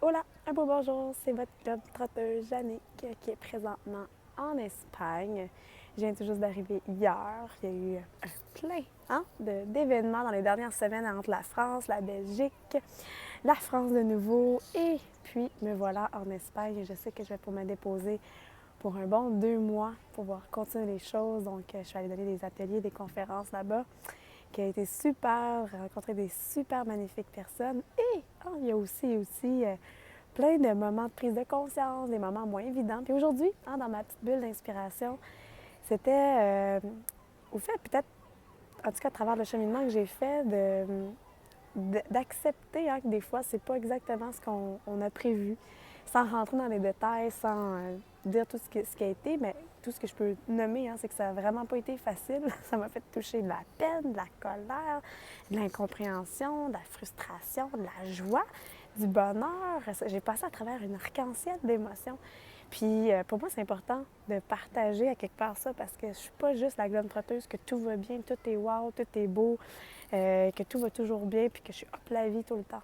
Hola, un beau bonjour, c'est votre club trotteuse Jannick qui est présentement en Espagne. Je viens tout juste d'arriver hier. Il y a eu un plein d'événements dans les dernières semaines entre la France, la Belgique, la France de nouveau et puis me voilà en Espagne. Je sais que je vais pour me déposer pour un bon 2 mois pour pouvoir continuer les choses. Donc, je suis allée donner des ateliers, des conférences là-bas qui a été super, rencontrer des super magnifiques personnes. Et il y a aussi plein de moments de prise de conscience, des moments moins évidents. Puis aujourd'hui, dans ma petite bulle d'inspiration, c'était au fait peut-être, en tout cas à travers le cheminement que j'ai fait, d'accepter que des fois, c'est pas exactement ce qu'on a prévu, sans rentrer dans les détails, sans dire tout ce qui a été, mais tout ce que je peux nommer, c'est que ça n'a vraiment pas été facile. Ça m'a fait toucher de la peine, de la colère, de l'incompréhension, de la frustration, de la joie, du bonheur. J'ai passé à travers une arc-en-ciel d'émotions. Puis pour moi, c'est important de partager à quelque part ça parce que je suis pas juste la globe-trotteuse, que tout va bien, tout est wow, tout est beau, que tout va toujours bien, puis que je suis hop la vie tout le temps.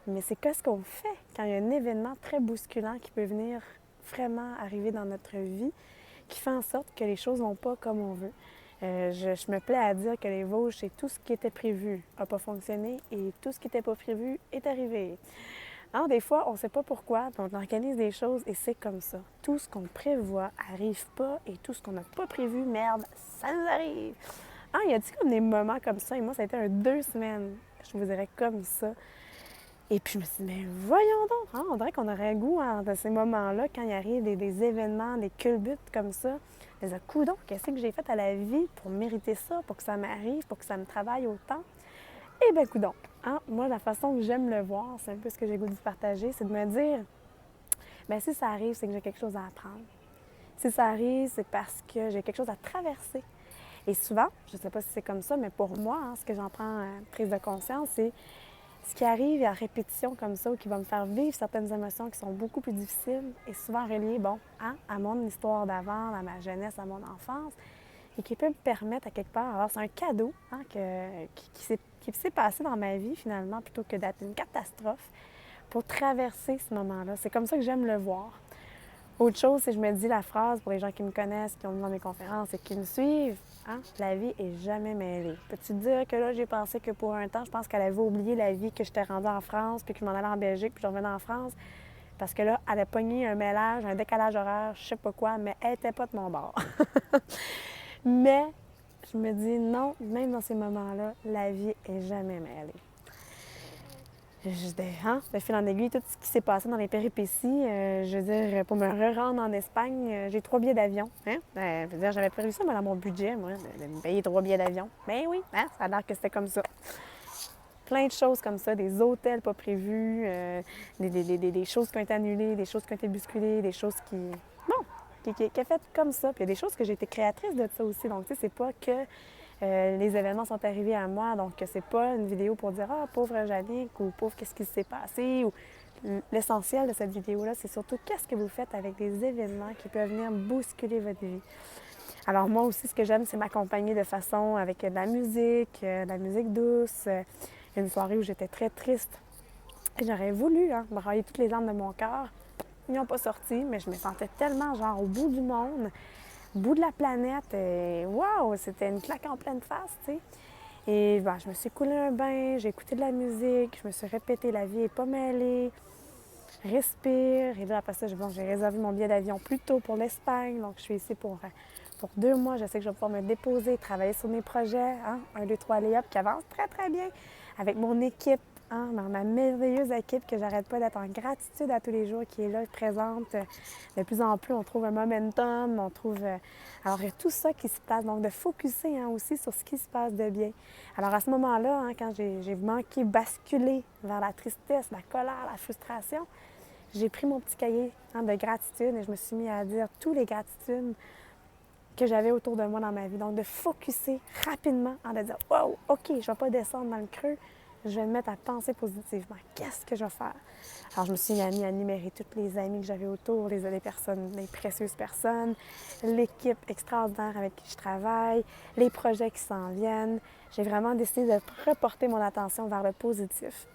Mais c'est qu'est-ce qu'on fait quand il y a un événement très bousculant qui peut venir vraiment arriver dans notre vie, qui fait en sorte que les choses vont pas comme on veut. Je me plais à dire que les Vosges, c'est tout ce qui était prévu n'a pas fonctionné et tout ce qui n'était pas prévu est arrivé. Alors, des fois, on ne sait pas pourquoi, mais on organise des choses et c'est comme ça. Tout ce qu'on prévoit n'arrive pas et tout ce qu'on n'a pas prévu, merde, ça nous arrive. Il y a comme des moments comme ça et moi, ça a été 2 semaines, je vous dirais, comme ça. Et puis, je me suis dit, mais voyons donc, on dirait qu'on aurait goût de ces moments-là, quand il arrive des événements, des culbutes comme ça. Mais coudonc, qu'est-ce que j'ai fait à la vie pour mériter ça, pour que ça m'arrive, pour que ça me travaille autant? Eh bien, coudonc, moi, la façon que j'aime le voir, c'est un peu ce que j'ai goût de vous partager, c'est de me dire, bien, si ça arrive, c'est que j'ai quelque chose à apprendre. Si ça arrive, c'est parce que j'ai quelque chose à traverser. Et souvent, je ne sais pas si c'est comme ça, mais pour moi, ce que j'en prends prise de conscience, c'est ce qui arrive à répétition comme ça, ou qui va me faire vivre certaines émotions qui sont beaucoup plus difficiles et souvent reliées, à mon histoire d'avant, à ma jeunesse, à mon enfance, et qui peut me permettre à quelque part, alors c'est un cadeau qui s'est passé dans ma vie finalement, plutôt que d'être une catastrophe, pour traverser ce moment-là. C'est comme ça que j'aime le voir. Autre chose, c'est que je me dis la phrase pour les gens qui me connaissent, qui ont vu dans mes conférences et qui me suivent, la vie est jamais mêlée. Peux-tu te dire que là, j'ai pensé que pour un temps, je pense qu'elle avait oublié la vie que j'étais rendue en France, puis que je m'en allais en Belgique, puis je revenais en France, parce que là, elle a pogné un mélange, un décalage horaire, je sais pas quoi, mais elle était pas de mon bord. Mais je me dis non, même dans ces moments-là, la vie est jamais mêlée. De fil en aiguille, tout ce qui s'est passé dans les péripéties, je veux dire, pour me re-rendre en Espagne, j'ai 3 billets d'avion. Je veux dire, j'avais prévu ça, moi, dans mon budget, moi, de me payer 3 billets d'avion. Mais oui, ça a l'air que c'était comme ça. Plein de choses comme ça, des hôtels pas prévus, des choses qui ont été annulées, des choses qui ont été bousculées, des choses qui est fait comme ça. Puis il y a des choses que j'ai été créatrice de ça aussi. Donc, tu sais, c'est pas que les événements sont arrivés à moi. Donc, c'est pas une vidéo pour dire « Ah, pauvre Jannick » ou « Pauvre, qu'est-ce qui s'est passé » ou l'essentiel de cette vidéo-là, c'est surtout qu'est-ce que vous faites avec des événements qui peuvent venir bousculer votre vie. Alors, moi aussi, ce que j'aime, c'est m'accompagner de façon avec de la musique douce. Il y a une soirée où j'étais très triste. Et j'aurais voulu me railler toutes les larmes de mon cœur. Ils n'ont pas sorti, mais je me sentais tellement genre au bout du monde, au bout de la planète. Et waouh, c'était une claque en pleine face, tu sais. Et je me suis coulé un bain, j'ai écouté de la musique, je me suis répété la vie n'est pas mêlée, respire. Et là, après ça, j'ai réservé mon billet d'avion plus tôt pour l'Espagne. Donc, je suis ici pour 2 mois. Je sais que je vais pouvoir me déposer, travailler sur mes projets. 1, 2, 3, Layup qui avance très, très bien avec mon équipe. Ma merveilleuse équipe que j'arrête pas d'être en gratitude à tous les jours, qui est là, présente. De plus en plus, on trouve un momentum, on trouve... Alors, il y a tout ça qui se passe. Donc, de focusser aussi sur ce qui se passe de bien. Alors, à ce moment-là, quand j'ai manqué basculer vers la tristesse, la colère, la frustration, j'ai pris mon petit cahier de gratitude et je me suis mis à dire toutes les gratitudes que j'avais autour de moi dans ma vie. Donc, de focusser rapidement, de dire « Wow, OK, je ne vais pas descendre dans le creux. Je vais me mettre à penser positivement. Qu'est-ce que je vais faire? » Alors, je me suis mis à numérer toutes les amis que j'avais autour, les personnes, les précieuses personnes, l'équipe extraordinaire avec qui je travaille, les projets qui s'en viennent. J'ai vraiment décidé de reporter mon attention vers le positif.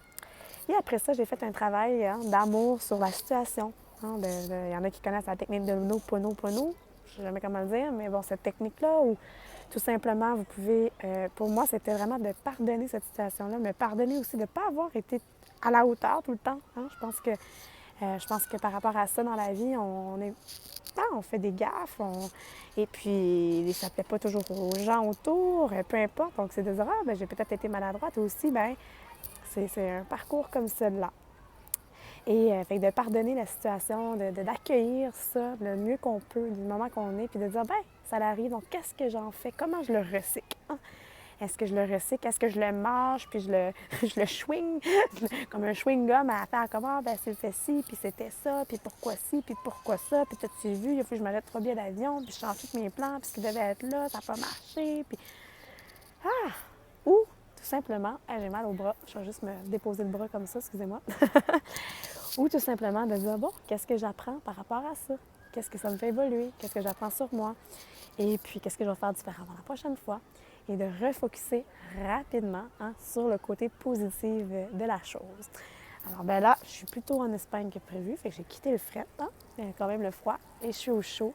Et après ça, j'ai fait un travail d'amour sur la situation. Il y en a qui connaissent la technique de l'Ho'oponopono, je ne sais jamais comment le dire, mais bon, cette technique-là où tout simplement, vous pouvez, pour moi, c'était vraiment de pardonner cette situation-là, mais pardonner aussi de ne pas avoir été à la hauteur tout le temps. Je pense que par rapport à ça dans la vie, on fait des gaffes, et puis ça ne plaît pas toujours aux gens autour, peu importe. Donc, c'est de dire, ah, ben, j'ai peut-être été maladroite aussi, ben c'est un parcours comme celui-là. Et fait de pardonner la situation, d'accueillir ça le mieux qu'on peut du moment qu'on est, puis de dire, ben ça arrive, donc qu'est-ce que j'en fais? Comment je le recycle? Est-ce que je le recycle? Est-ce que je le mâche? Puis je le swing, comme un chewing-gum à faire comment? Ben c'est fait ci, puis c'était ça, puis pourquoi ci, puis pourquoi ça, puis t'as-tu vu? Il a fallu que je me mette 3 billets d'avion, puis je change tous mes plans, puis ce qui devait être là, ça n'a pas marché, puis... Ah! Ou, tout simplement, j'ai mal au bras, je vais juste me déposer le bras comme ça, excusez-moi. Ou tout simplement de dire, bon, qu'est-ce que j'apprends par rapport à ça? Qu'est-ce que ça me fait évoluer? Qu'est-ce que j'apprends sur moi? Et puis, qu'est-ce que je vais faire différemment la prochaine fois? Et de refocuser rapidement sur le côté positif de la chose. Alors, ben là, je suis plutôt en Espagne que prévu, fait que j'ai quitté le fret, il y a quand même le froid, et je suis au chaud.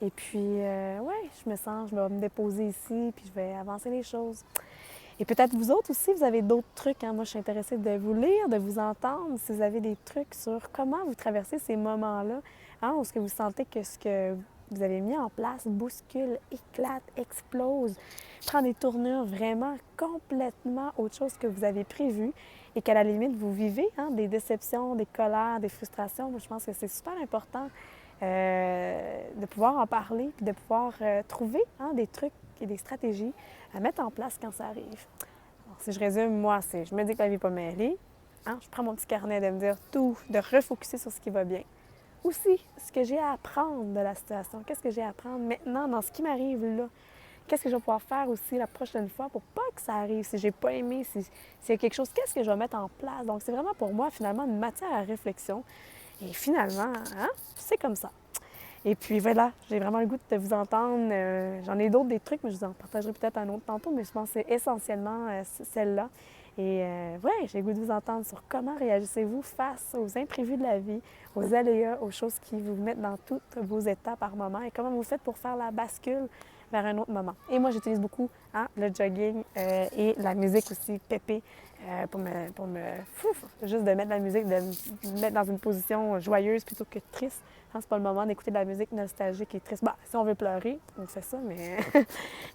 Et puis, ouais, je vais me déposer ici, puis je vais avancer les choses. Et peut-être vous autres aussi, vous avez d'autres trucs. Moi, je suis intéressée de vous lire, de vous entendre, si vous avez des trucs sur comment vous traversez ces moments-là, où est-ce que vous sentez que ce que vous avez mis en place bouscule, éclate, explose, prend des tournures vraiment complètement autre chose que vous avez prévu et qu'à la limite, vous vivez des déceptions, des colères, des frustrations. Moi, je pense que c'est super important de pouvoir en parler puis de pouvoir trouver des trucs et des stratégies à mettre en place quand ça arrive. Alors, si je résume, moi, c'est je me dis que la vie n'est pas mêlée. Je prends mon petit carnet de me dire tout, de refocuser sur ce qui va bien. Aussi, ce que j'ai à apprendre de la situation. Qu'est-ce que j'ai à apprendre maintenant dans ce qui m'arrive là? Qu'est-ce que je vais pouvoir faire aussi la prochaine fois pour pas que ça arrive? Si j'ai pas aimé, s'il y a quelque chose, qu'est-ce que je vais mettre en place? Donc, c'est vraiment pour moi, finalement, une matière à réflexion. Et finalement, c'est comme ça. Et puis voilà, j'ai vraiment le goût de vous entendre. J'en ai d'autres, des trucs, mais je vous en partagerai peut-être un autre tantôt, mais je pense que c'est essentiellement celle-là. Et ouais, j'ai le goût de vous entendre sur comment réagissez-vous face aux imprévus de la vie, aux aléas, aux choses qui vous mettent dans toutes vos étapes par moment et comment vous faites pour faire la bascule vers un autre moment. Et moi, j'utilise beaucoup le jogging et la musique aussi, pépé, juste de mettre la musique, de me mettre dans une position joyeuse plutôt que triste. C'est pas le moment d'écouter de la musique nostalgique et triste. Bah, si on veut pleurer, on fait ça, mais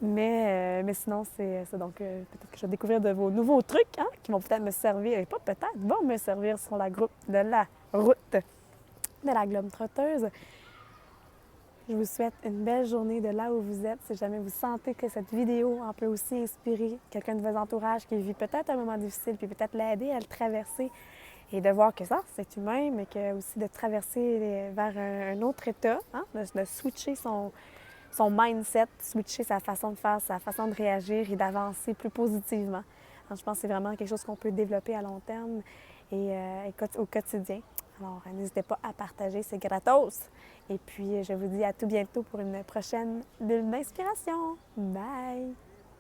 mais sinon, c'est ça. Donc, peut-être que je vais découvrir de vos nouveaux trucs qui vont peut-être me servir, et pas peut-être, vont me servir sur la route de la globe-trotteuse. Je vous souhaite une belle journée de là où vous êtes. Si jamais vous sentez que cette vidéo en peut aussi inspirer quelqu'un de vos entourages qui vit peut-être un moment difficile, puis peut-être l'aider à le traverser et de voir que ça, c'est humain, mais que aussi de traverser vers un autre état, de switcher son mindset, switcher sa façon de faire, sa façon de réagir et d'avancer plus positivement. Je pense que c'est vraiment quelque chose qu'on peut développer à long terme et au quotidien. Alors, n'hésitez pas à partager, c'est gratos. Et puis, je vous dis à tout bientôt pour une prochaine bulle d'inspiration. Bye!